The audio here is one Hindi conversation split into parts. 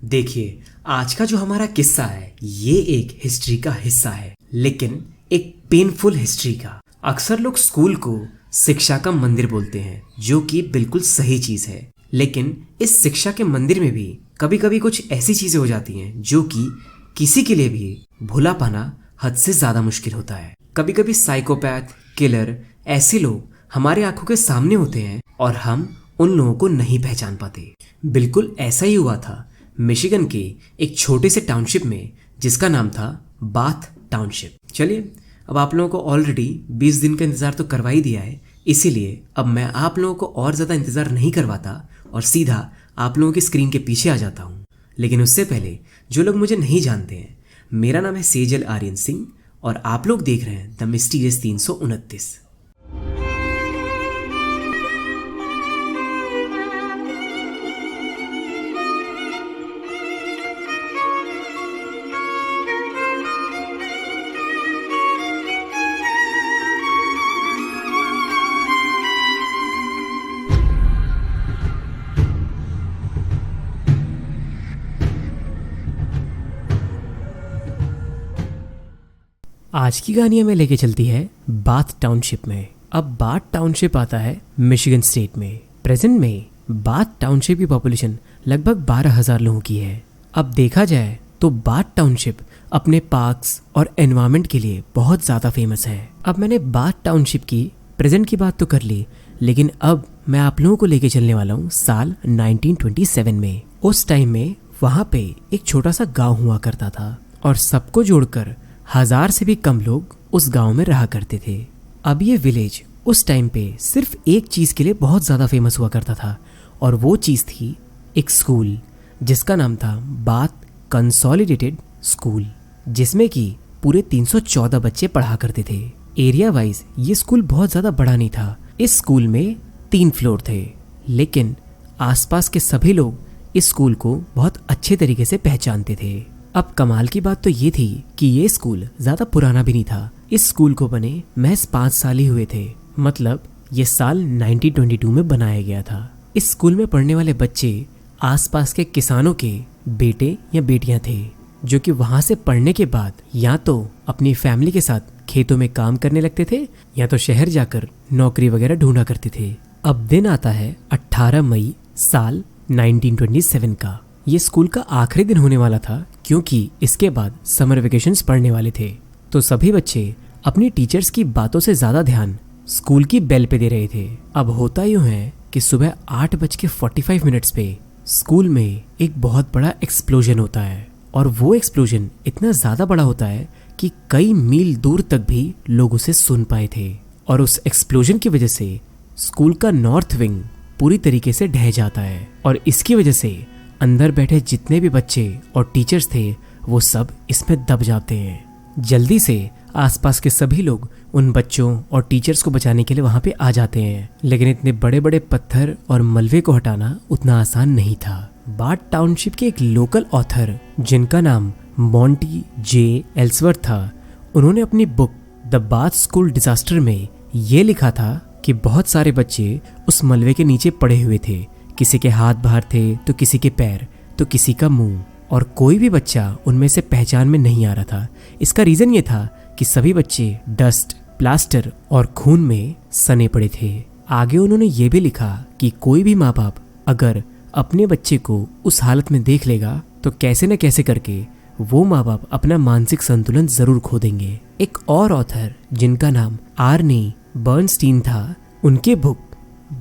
देखिए, आज का जो हमारा किस्सा है ये एक हिस्ट्री का हिस्सा है, लेकिन एक पेनफुल हिस्ट्री का। अक्सर लोग स्कूल को शिक्षा का मंदिर बोलते हैं, जो कि बिल्कुल सही चीज है। लेकिन इस शिक्षा के मंदिर में भी कभी कभी कुछ ऐसी चीजें हो जाती हैं जो कि किसी के लिए भी भुला पाना हद से ज्यादा मुश्किल होता है। कभी कभी साइकोपैथ, किलर, ऐसे लोग हमारे आंखों के सामने होते हैं और हम उन लोगों को नहीं पहचान पाते। बिल्कुल ऐसा ही हुआ था मिशिगन के एक छोटे से टाउनशिप में, जिसका नाम था बाथ टाउनशिप। चलिए, अब आप लोगों को ऑलरेडी 20 दिन का इंतजार तो करवा ही दिया है, इसीलिए अब मैं आप लोगों को और ज़्यादा इंतजार नहीं करवाता और सीधा आप लोगों की स्क्रीन के पीछे आ जाता हूँ। लेकिन उससे पहले जो लोग मुझे नहीं जानते हैं, मेरा नाम है सेजल आर्यन सिंह और आप लोग देख रहे हैं द मिस्टीरियस 329। आज की कहानी हमें लेके चलती है बाथ टाउनशिप में। अब बाथ टाउनशिप आता है मिशिगन स्टेट में। प्रेजेंट में बाथ टाउनशिप की पॉपुलेशन लगभग 12,000 लोगों की है। अब देखा जाए तो बाथ टाउनशिप अपने पार्क्स और एनवायरनमेंट के लिए बहुत ज़्यादा फेमस है। अब मैंने बाथ टाउनशिप की प्रेजेंट की बात तो कर ली, लेकिन अब मैं आप लोगों को लेके चलने वाला हूँ साल 1927 में। उस टाइम में वहाँ पे एक छोटा सा गाँव हुआ करता था और सबको जोड़कर 1000 से भी कम लोग उस गांव में रहा करते थे। अब ये विलेज उस टाइम पे सिर्फ एक चीज़ के लिए बहुत ज़्यादा फेमस हुआ करता था, और वो चीज़ थी एक स्कूल जिसका नाम था बाथ कंसोलिडेटेड स्कूल, जिसमें कि पूरे 314 बच्चे पढ़ा करते थे। एरिया वाइज ये स्कूल बहुत ज़्यादा बड़ा नहीं था। इस स्कूल में 3 फ्लोर थे, लेकिन आसपास के सभी लोग इस स्कूल को बहुत अच्छे तरीके से पहचानते थे। अब कमाल की बात तो ये थी कि ये स्कूल ज्यादा पुराना भी नहीं था। इस स्कूल को बने महज 5 साल ही हुए थे, मतलब ये साल 1922 में बनाया गया था। इस स्कूल में पढ़ने वाले बच्चे आसपास के किसानों के बेटे या बेटियां थे, जो कि वहां से पढ़ने के बाद या तो अपनी फैमिली के साथ खेतों में काम करने लगते थे या तो शहर जाकर नौकरी वगैरह ढूंढा करते थे। अब दिन आता है 18 मई साल 1927 का। ये स्कूल का आखिरी दिन होने वाला था, क्योंकि इसके बाद समर वेकेशंस पड़ने वाले थे। तो सभी बच्चे अपनी टीचर्स की बातों से ज्यादा ध्यान स्कूल की बेल पे दे रहे थे। अब होता यूं है कि सुबह 8:45 पे स्कूल में एक बहुत बड़ा एक्सप्लोजन होता है, और वो एक्सप्लोजन इतना ज्यादा बड़ा होता है कि कई मील दूर तक भी लोग उसे सुन पाए थे। और उस एक्सप्लोजन की वजह से स्कूल का नॉर्थ विंग पूरी तरीके से ढह जाता है, और इसकी वजह से अंदर बैठे जितने भी बच्चे और टीचर्स थे वो सब इसमें दब जाते हैं। जल्दी से आसपास के सभी लोग उन बच्चों और टीचर्स को बचाने के लिए वहां पे आ जाते हैं, लेकिन इतने बड़े बड़े पत्थर और मलबे को हटाना उतना आसान नहीं था। बाथ टाउनशिप के एक लोकल ऑथर जिनका नाम मॉन्टी जे एल्सवर्थ था, उन्होंने अपनी book the bath school disaster में ये लिखा था कि बहुत सारे बच्चे उस मलबे के नीचे पड़े हुए थे। किसी के हाथ बाहर थे तो किसी के पैर, तो किसी का मुंह, और कोई भी बच्चा उनमें से पहचान में नहीं आ रहा था। इसका रीजन ये था कि सभी बच्चे डस्ट, प्लास्टर और खून में सने पड़े थे। आगे उन्होंने ये भी लिखा कि कोई भी माँ बाप अगर अपने बच्चे को उस हालत में देख लेगा तो कैसे न कैसे करके वो माँ बाप अपना मानसिक संतुलन जरूर खो देंगे। एक और ऑथर जिनका नाम आर्नी बर्नस्टीन था, उनके book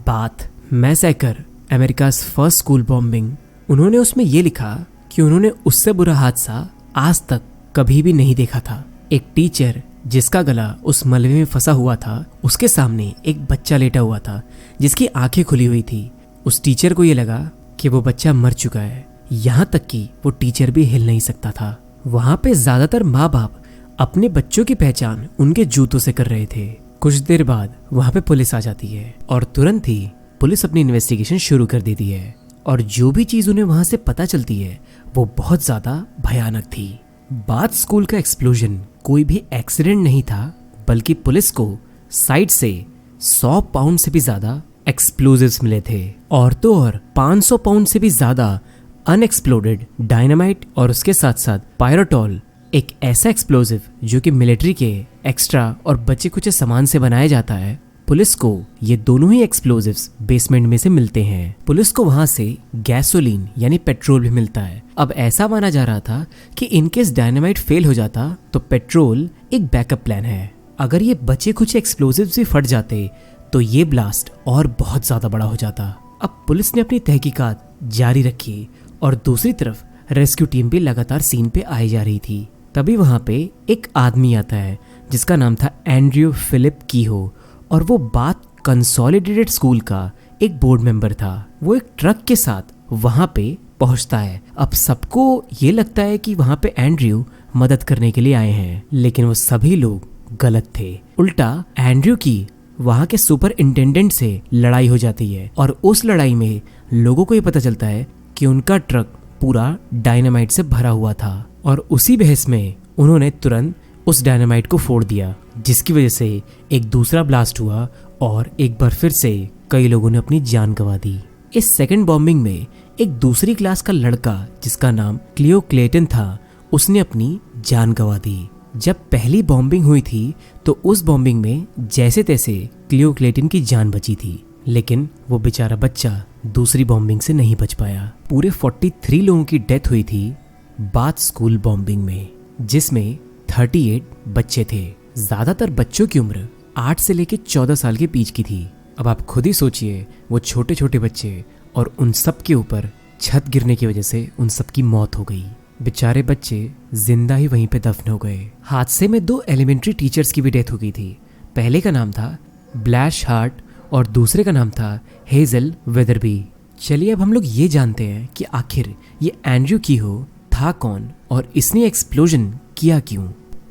Bath massacre America's first school bombing, उन्होंने उसमें ये लिखा कि उन्होंने उससे बुरा हादसा आज तक कभी भी नहीं देखा था। एक टीचर जिसका गला उस मलबे में फंसा हुआ था, उसके सामने एक बच्चा लेटा हुआ था जिसकी आंखें खुली हुई थी। उस टीचर को ये लगा कि वो बच्चा मर चुका है, यहाँ तक कि वो टीचर भी हिल नहीं सकता था। वहां पे ज्यादातर माँ बाप अपने बच्चों की पहचान उनके जूतों से कर रहे थे। कुछ देर बाद वहां पे पुलिस आ जाती है और तुरंत ही पुलिस अपनी इन्वेस्टिगेशन शुरू कर देती है, और जो भी चीज उन्हें वहां से पता चलती है वो बहुत ज्यादा भयानक थी। बाथ स्कूल का एक्सप्लोजन कोई भी एक्सीडेंट नहीं था, बल्कि पुलिस को साइड से 100 पाउंड से भी ज्यादा एक्सप्लोजिव्स मिले थे, और तो और 500 पाउंड से भी ज्यादा अनएक्सप्लोडेड डायनामाइट और उसके साथ साथ पायरोटॉल, एक ऐसा एक्सप्लोजिव जो कि मिलिट्री के एक्स्ट्रा और बचे कुछ सामान से बनाया जाता है। पुलिस को ये दोनों ही एक्सप्लोजिव्स बेसमेंट में से मिलते हैं। पुलिस को वहां से गैसोलीन यानी पेट्रोल भी मिलता है। अब ऐसा माना जा रहा था कि इनकेस डायनामाइट फेल हो जाता तो पेट्रोल एक बैकअप प्लान है। अगर ये बचे कुछ एक्सप्लोजिव्स भी फट जाते तो ये ब्लास्ट और बहुत ज्यादा बड़ा हो जाता। अब पुलिस ने अपनी तहकीकात जारी रखी और दूसरी तरफ रेस्क्यू टीम भी लगातार सीन पे आई जा रही थी। तभी वहां पे एक आदमी आता है जिसका नाम था एंड्रयू फिलिप कीहो और वो बाथ कंसोलिडेटेड स्कूल का एक बोर्ड मेंबर था। वो एक ट्रक के साथ वहां पे पहुंचता है। अब सबको ये लगता है कि वहां पे एंड्रयू मदद करने के लिए आए हैं, लेकिन वो सभी लोग गलत थे। उल्टा एंड्रयू की वहां के सुपरिंटेंडेंट से लड़ाई हो जाती है और उस लड़ाई में लोगों को ये पता चलता है कि उनका ट्रक पूरा डायनामाइट से भरा हुआ था और उसी बहस में उन्होंने तुरंत उस डायनामाइट को फोड़ दिया, जिसकी वजह से एक दूसरा ब्लास्ट हुआ और एक बार फिर से कई लोगों ने अपनी जान गंवा दी। इस सेकंड बॉम्बिंग में एक दूसरी क्लास का लड़का जिसका नाम क्लियो क्लेटन था, उसने अपनी जान गंवा दी। जब पहली बॉम्बिंग हुई थी तो उस बॉम्बिंग में जैसे तैसे क्लियो क्लेटन की जान बची थी, लेकिन वो बेचारा बच्चा दूसरी बॉम्बिंग से नहीं बच पाया। पूरे 43 लोगों की डेथ हुई थी बाथ स्कूल बॉम्बिंग में, जिसमें 38 बच्चे थे। ज्यादातर बच्चों की उम्र 8 से लेकर 14 साल के बीच की थी। अब आप खुद ही सोचिए, वो छोटे छोटे बच्चे और उन सब के ऊपर छत गिरने की वजह से उन सब की मौत हो गई। बेचारे बच्चे जिंदा ही वहीं पे दफन हो गए। हादसे में 2 एलिमेंट्री टीचर्स की भी डेथ हो गई थी। पहले का नाम था ब्लैश हार्ट और दूसरे का नाम था हेजल वेदरबी। चलिए अब हम लोग ये जानते हैं कि आखिर ये एंड्रयू कीहो था कौन और इसने एक्सप्लोजन किया क्यों।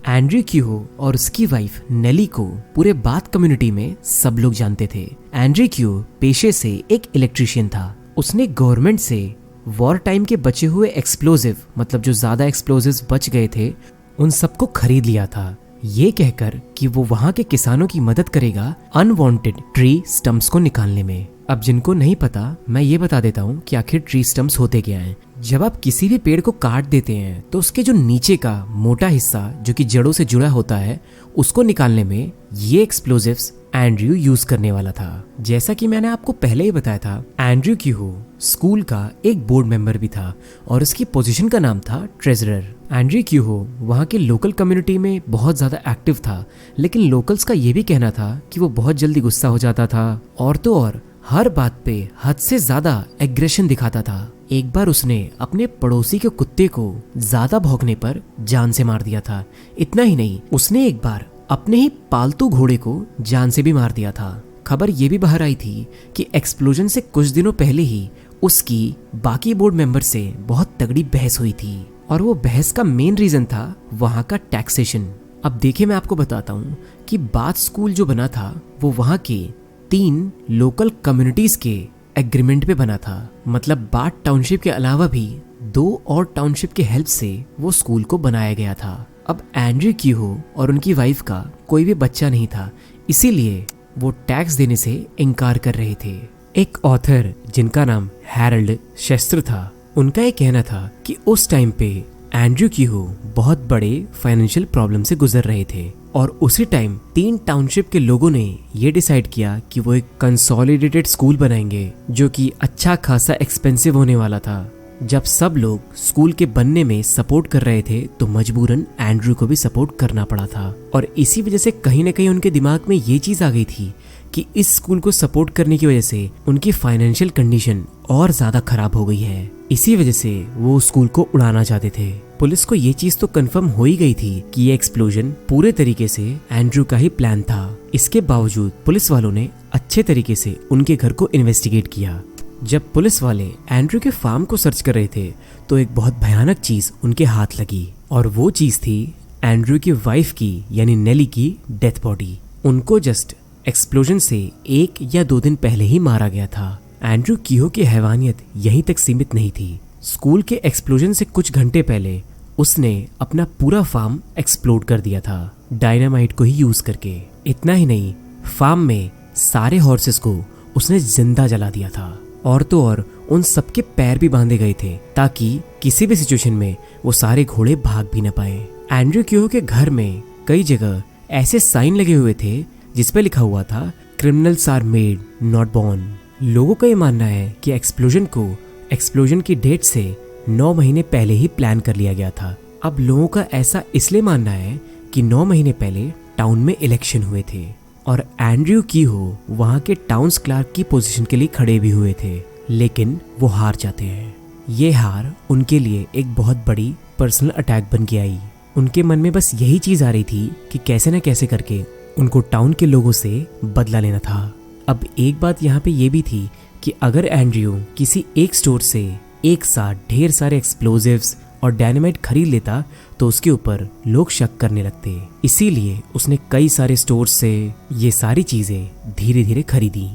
एंड्रयू कीहो और उसकी वाइफ नेली को पूरे बाथ कम्युनिटी में सब लोग जानते थे। एंड्रयू कीहो पेशे से एक इलेक्ट्रिशियन था। उसने गवर्नमेंट से वॉर टाइम के बचे हुए एक्सप्लोजिव, मतलब जो ज्यादा एक्सप्लोजिव्स बच गए थे, उन सबको खरीद लिया था, ये कहकर कि वो वहां के किसानों की मदद करेगा अनवांटेड ट्री स्टम्प्स को निकालने में। अब जिनको नहीं पता, मैं ये बता देता हूँ कि आखिर ट्री स्टम्प्स होते क्या हैं। जब आप किसी भी पेड़ को काट देते हैं तो उसके जो नीचे का मोटा हिस्सा जो कि जड़ों से जुड़ा होता है, उसको निकालने में ये एक्सप्लोजिव्स एंड्रयू यूज करने वाला था। जैसा कि मैंने आपको पहले ही बताया था, एंड्रयू कीहो स्कूल का एक बोर्ड मेंबर भी था और उसकी पोजीशन का नाम था ट्रेजरर। एंड्रयू कीहो वहाँ के लोकल कम्युनिटी में बहुत ज्यादा एक्टिव था, लेकिन लोकल्स का ये भी कहना था कि वो बहुत जल्दी गुस्सा हो जाता था और तो और हर बात पे हद से ज्यादा एग्रेशन दिखाता था। एक बार उसने अपने पड़ोसी के कुत्ते को ज्यादा भौंकने पर जान से मार दिया था। इतना ही नहीं, उसने एक बार अपने ही पालतू घोड़े को जान से भी मार दिया था। खबर ये भी बाहर आई थी कि एक्सप्लोजन से कुछ दिनों पहले ही उसकी बाकी बोर्ड मेंबर से बहुत तगड़ी बहस हुई थी और वो बहस का मेन रीजन था वहाँ का टैक्सेशन। अब देखिए, मैं आपको बताता हूँ कि बाथ स्कूल जो बना था वो वहाँ के 3 लोकल कम्युनिटीज के एग्रीमेंट पे बना था। मतलब बाथ टाउनशिप के अलावा भी 2 और टाउनशिप के हेल्प से वो स्कूल को बनाया गया था। अब एंड्रयू कीहो और उनकी वाइफ का कोई भी बच्चा नहीं था, इसीलिए वो टैक्स देने से इनकार कर रहे थे। एक ऑथर जिनका नाम हैरल्ड शेस्टर था, उनका ये कहना था कि उस टाइम पे एंड्रयू कीहो बहुत बड़े फाइनेंशियल प्रॉब्लम से गुजर रहे थे और उसी टाइम 3 टाउनशिप के लोगों ने ये डिसाइड किया कि वो एक कंसोलिडेटेड स्कूल बनाएंगे जो कि अच्छा खासा एक्सपेंसिव होने वाला था। जब सब लोग स्कूल के बनने में सपोर्ट कर रहे थे तो मजबूरन एंड्रयू को भी सपोर्ट करना पड़ा था और इसी वजह से कहीं ना कहीं उनके दिमाग में ये चीज आ गई थी कि इस स्कूल को सपोर्ट करने की वजह से उनकी फाइनेंशियल कंडीशन और ज्यादा खराब हो गई है। इसी वजह से वो स्कूल को उड़ाना चाहते थे। पुलिस को ये चीज तो कंफर्म हो ही गई थी कि ये एक्सप्लोजन पूरे तरीके से एंड्रयू का ही प्लान था। इसके बावजूद पुलिस वालों ने अच्छे तरीके से उनके घर को इन्वेस्टिगेट किया। जब पुलिस वाले एंड्रयू के फार्म को सर्च कर रहे थे तो एक बहुत भयानक चीज उनके हाथ लगी और वो चीज थी एंड्रयू की वाइफ की यानी नेली की डेथ बॉडी। उनको जस्ट एक्सप्लोजन से 1 या 2 दिन पहले ही मारा गया था। एंड्रयू कीहो की हैवानियत यहीं तक सीमित नहीं थी। स्कूल के एक्सप्लोजन से कुछ घंटे पहले उसने अपना पूरा फार्म एक्सप्लोड कर दिया था डायनामाइट को ही यूज करके। इतना ही नहीं, फार्म में सारे हॉर्सेस को उसने जिंदा जला दिया था। और तो और उन सबके पैर भी बांधे गए थे ताकि किसी भी सिचुएशन में वो सारे घोड़े भाग भी न पाए। एंड्रयू क्यूहो के घर में कई जगह ऐसे साइन लगे हुए थे जिसपे लिखा हुआ था criminals are made not born. लोगों का ये मानना है कि एक्सप्लोजन की डेट से 9 महीने पहले ही प्लान कर लिया गया था। अब लोगों का ऐसा इसलिए मानना है कि 9 महीने पहले टाउन में इलेक्शन हुए थे और एंड्रयू क्यूहो वहां के टाउन्स क्लार्क की पोजीशन के लिए खड़े भी हुए थे, लेकिन वो हार जाते हैं। ये हार उनके लिए एक बहुत बड़ी पर्सनल अटैक बन के आई। उनके मन में बस यही चीज आ रही थी कि कैसे न कैसे करके उनको टाउन के लोगों से बदला लेना था। अब एक बात यहाँ पे ये भी थी कि अगर एंड्रयू किसी एक स्टोर से एक साथ ढेर सारे एक्सप्लोजिव्स और डायनामाइट खरीद लेता तो उसके ऊपर लोग शक करने लगते। इसीलिए उसने कई सारे स्टोर से ये सारी चीजें धीरे धीरे खरीदी।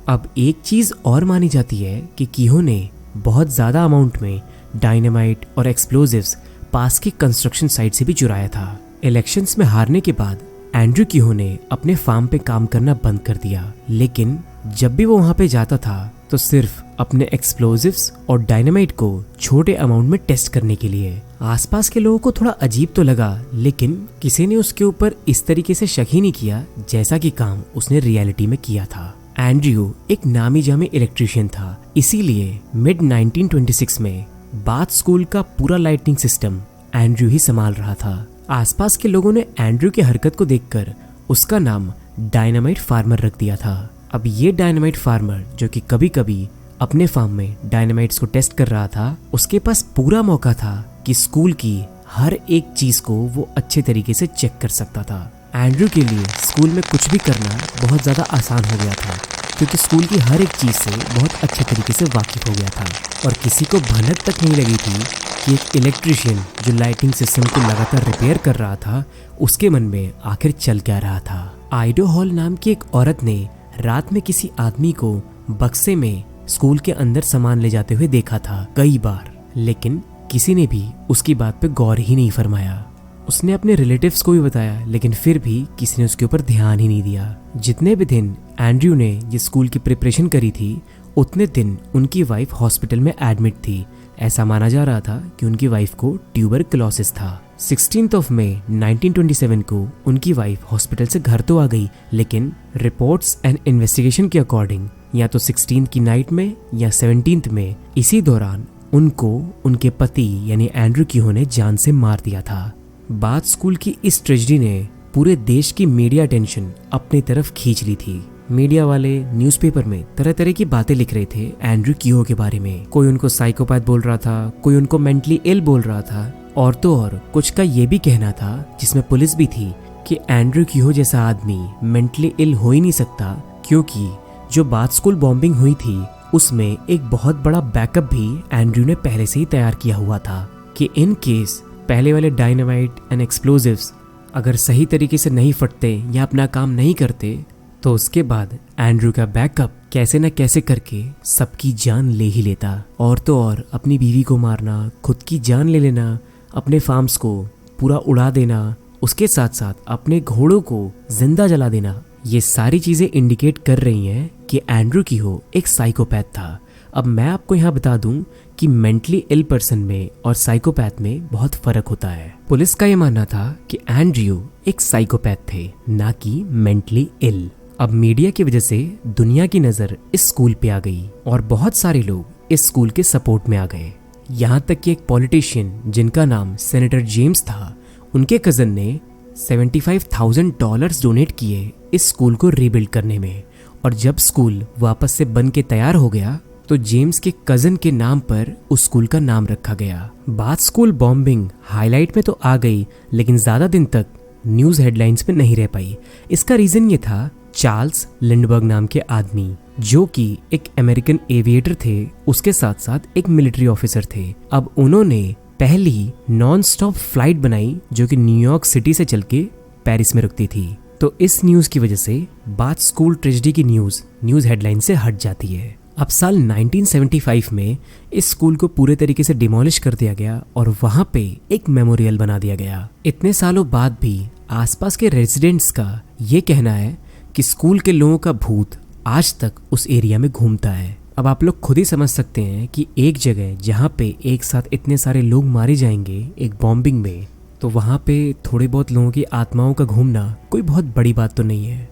अब एक चीज और मानी जाती है कि कीहो ने बहुत ज्यादा अमाउंट में डायनामाइट और एक्सप्लोजिव्स पास की कंस्ट्रक्शन साइट से भी चुराया था। इलेक्शंस में हारने के बाद एंड्रयू कीहो ने अपने फार्म पे काम करना बंद कर दिया, लेकिन जब भी वो वहां पे जाता था तो सिर्फ अपने एक्सप्लोजिव्स और डायनामाइट को छोटे अमाउंट में टेस्ट करने के लिए। आसपास के लोगों को थोड़ा अजीब तो लगा, लेकिन किसी ने उसके ऊपर इस तरीके से शक ही नहीं किया जैसा कि काम उसने रियलिटी में किया था। एंड्रयू एक नामी जामी इलेक्ट्रिशियन था, इसीलिए मिड 1926 में बाथ स्कूल का पूरा लाइटिंग सिस्टम एंड्रयू ही संभाल रहा था। आसपास के लोगों ने एंड्रयू की हरकत को देखकर उसका नाम डायनामाइट फार्मर रख दिया था। अब ये डायनामाइट फार्मर जो कि कभी कभी अपने फार्म में डायनामाइट्स को टेस्ट कर रहा था, उसके पास पूरा मौका था कि स्कूल की हर एक चीज को वो अच्छे तरीके से चेक कर सकता था। एंड्रयू के लिए स्कूल में कुछ भी करना बहुत ज्यादा आसान हो गया था, क्योंकि स्कूल की हर एक चीज से बहुत अच्छे तरीके से वाकिफ हो गया था और किसी को भनक तक नहीं लगी थी कि एक इलेक्ट्रिशियन जो लाइटिंग सिस्टम को लगातार रिपेयर कर रहा था, उसके मन में आखिर चल क्या रहा था। आइडो हॉल नाम की एक औरत ने रात में किसी आदमी को बक्से में स्कूल के अंदर सामान ले जाते हुए देखा था कई बार, लेकिन किसी ने भी उसकी बात पे गौर ही नहीं फरमाया। उसने अपने रिलेटिव्स को भी बताया, लेकिन फिर भी किसी ने उसके ऊपर ध्यान ही नहीं दिया। जितने भी दिन एंड्रयू ने ये स्कूल की प्रिपरेशन करी थी, उतने दिन उनकी वाइफ हॉस्पिटल में एडमिट थी। ऐसा माना जा रहा था कि उनकी वाइफ को ट्यूबरकुलोसिस था। 16 मई 1927 को उनकी वाइफ हॉस्पिटल से घर तो आ गई, लेकिन रिपोर्ट्स एंड इन्वेस्टिगेशन के अकॉर्डिंग या तो 16 की नाइट में या 17 में इसी दौरान उनको उनके पति यानी एंड्रयू कीहो ने जान से मार दिया था। बाथ स्कूल की इस ट्रेजेडी ने पूरे देश की मीडिया अटेंशन अपनी तरफ खींच ली थी। मीडिया वाले न्यूज़पेपर में तरह तरह की बातें लिख रहे थे एंड्रयू कीहो के बारे में। कोई उनको साइकोपैथ बोल रहा था, कोई उनको मेंटली इल बोल रहा था, और तो और कुछ का ये भी कहना था, जिसमें पुलिस भी थी, कि एंड्रयू कीहो जैसा आदमी मेंटली इल हो ही नहीं सकता, क्योंकि जो बाथ स्कूल बॉम्बिंग हुई थी उसमें एक बहुत बड़ा बैकअप भी एंड्रयू ने पहले से ही तैयार किया हुआ था कि इन केस पहले वाले डायनामाइट एंड एक्सप्लोजिव्स अगर सही तरीके से नहीं फटते या अपना काम नहीं करते तो उसके बाद एंड्रयू का बैकअप कैसे न कैसे करके सबकी जान ले ही लेता। और तो और अपनी बीवी को मारना, खुद की जान ले लेना, अपने फार्म्स को पूरा उड़ा देना, उसके साथ साथ अपने घोड़ों को जिंदा जला देना, ये सारी चीजें इंडिकेट कर रही हैं कि एंड्रयू कीहो एक साइकोपैथ था। अब मैं आपको यहाँ बता दूं कि मेंटली इल पर्सन में और साइकोपैथ में बहुत फर्क होता है। पुलिस का ये मानना था कि एंड्रयू एक साइकोपैथ थे, ना कि मेंटली इल। अब मीडिया की वजह से दुनिया की नजर इस स्कूल पे आ गई और बहुत सारे लोग इस स्कूल के सपोर्ट में आ गए। यहाँ तक कि एक पॉलिटिशियन जिनका नाम सेनेटर जेम्स था, उनके कजन ने $75,000 डोनेट किए इस स्कूल को रीबिल्ड करने में। और जब स्कूल वापस से बन के तैयार हो गया तो जेम्स के कजन के नाम पर उस स्कूल का नाम रखा गया। बाथ स्कूल बॉम्बिंग हाईलाइट में तो आ गई, लेकिन ज्यादा दिन तक न्यूज हेडलाइंस में नहीं रह पाई। इसका रीजन ये था, चार्ल्स लिंडबर्ग नाम के आदमी, जो कि एक अमेरिकन एविएटर थे, उसके साथ साथ एक मिलिट्री ऑफिसर थे। अब उन्होंने पहली नॉन स्टॉप फ्लाइट बनाई जो कि न्यूयॉर्क सिटी से चल के पेरिस में रुकती थी। तो इस न्यूज की वजह से बाथ स्कूल ट्रेजेडी की न्यूज हेडलाइन से हट जाती है। अब साल 1975 में इस स्कूल को पूरे तरीके से डिमोलिश कर दिया गया और वहां पे एक मेमोरियल बना दिया गया। इतने सालों बाद भी आसपास के रेजिडेंट्स का ये कहना है कि स्कूल के लोगों का भूत आज तक उस एरिया में घूमता है अब आप लोग खुद ही समझ सकते हैं कि एक जगह जहाँ पे एक साथ इतने सारे लोग मारे जाएंगे एक बॉम्बिंग में, तो वहाँ पे थोड़ी बहुत लोगों की आत्माओं का घूमना कोई बहुत बड़ी बात तो नहीं है।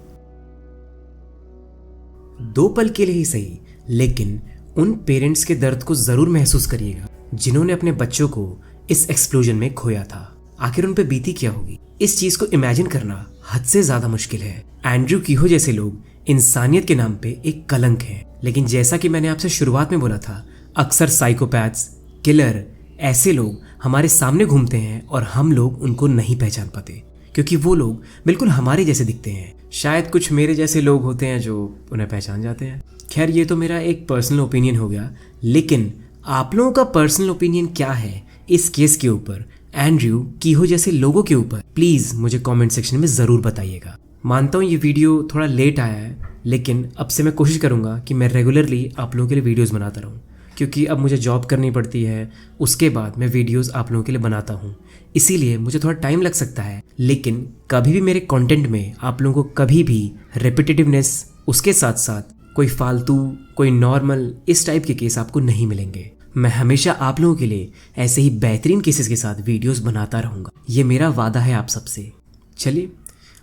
2 पल के लिए ही सही, लेकिन उन पेरेंट्स के दर्द को जरूर महसूस करिएगा जिन्होंने अपने बच्चों को इस एक्सप्लोजन में खोया था। आखिर उन पे बीती क्या होगी, इस चीज को इमेजिन करना हद से ज्यादा मुश्किल है। एंड्रयू कीहो जैसे लोग इंसानियत के नाम पे एक कलंक हैं, लेकिन जैसा कि मैंने आपसे शुरुआत में बोला था, अक्सर साइकोपैथ्स, किलर, ऐसे लोग हमारे सामने घूमते हैं और हम लोग उनको नहीं पहचान पाते क्योंकि वो लोग बिल्कुल हमारे जैसे दिखते हैं। शायद कुछ मेरे जैसे लोग होते हैं जो उन्हें पहचान जाते हैं। खैर, ये तो मेरा एक पर्सनल ओपिनियन हो गया, लेकिन आप लोगों का पर्सनल ओपिनियन क्या है इस केस के ऊपर, एंड्रयू कीहो जैसे लोगों के ऊपर? प्लीज मुझे कमेंट सेक्शन में जरूर बताइएगा। मानता हूँ ये वीडियो थोड़ा लेट आया है, लेकिन अब से मैं कोशिश करूँगा कि मैं रेगुलरली आप लोगों के लिए वीडियोस बनाता रहूँ, क्योंकि अब मुझे जॉब करनी पड़ती है, उसके बाद मैं वीडियोस आप लोगों के लिए बनाता हूँ, इसीलिए मुझे थोड़ा टाइम लग सकता है। लेकिन कभी भी मेरे कंटेंट में आप लोगों को कभी भी रिपीटेटिवनेस, उसके साथ साथ कोई फालतू, कोई नॉर्मल, इस टाइप के केस आपको नहीं मिलेंगे। मैं हमेशा आप लोगों के लिए ऐसे ही बेहतरीन केसेस के साथ वीडियोस बनाता रहूँगा, ये मेरा वादा है आप सबसे। चलिए,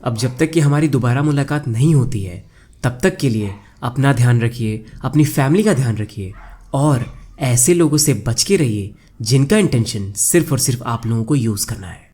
अब जब तक कि हमारी दोबारा मुलाकात नहीं होती है, तब तक के लिए अपना ध्यान रखिए, अपनी फैमिली का ध्यान रखिए और ऐसे लोगों से बच के रहिए जिनका इंटेंशन सिर्फ और सिर्फ आप लोगों को यूज़ करना है।